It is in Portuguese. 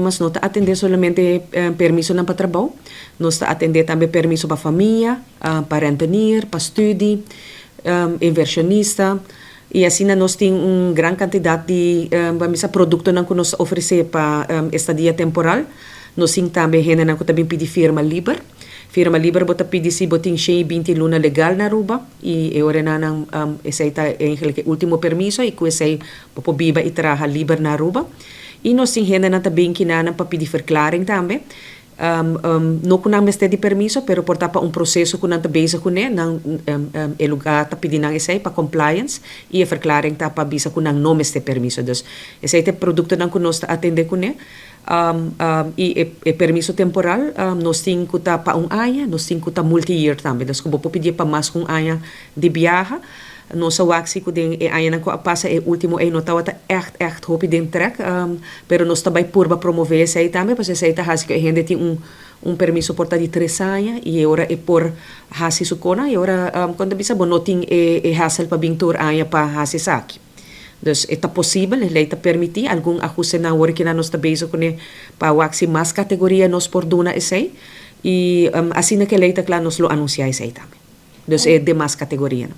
mas não está atender solamente permiso ng patrabaho, não está atender também permiso para família, para rentenir, para estudie, inversionista, e assim nós temos grande quantidade de produto que nos oferece para estadia temporal. Nós temos também gente que também pede firma libre. Firma libre bota pedi si boting 20 luna legal na Aruba e ora na nang essa ita eigenlijk último permiso e com essa popo biba itraha libre na Aruba e nós sim gente na também que na pa pedi verklaring também no kunang meste di permiso pero por tapa processo kunang ta beza kune nang lugar ta pedi nang essa pa compliance e a verklaring tapa bisa kunang no meste permiso dus essa ite produkto nang kunos ta atende kune e permiso temporal nos tem que estar para ano, nos tem que estar multi-year também. Então, como pedir para mais ano de viagem, nossa waxi que den ano não passa é último ano tá echt hoop den trek, pero nós também por promover essa aí também, porque essa aí tá que a gente tem permiso por de 3 anos e agora é por hasi sukona e agora quando bisa bonoting e hassel para bintur ano para hasi saki. Dus está possível, a lei está permitir algum ajuste na hora que nós está bezig com para waxi mais categoria nos por dona esse e assim que a lei está claro nos lo anunciar esse também. Dus é de mais categoria.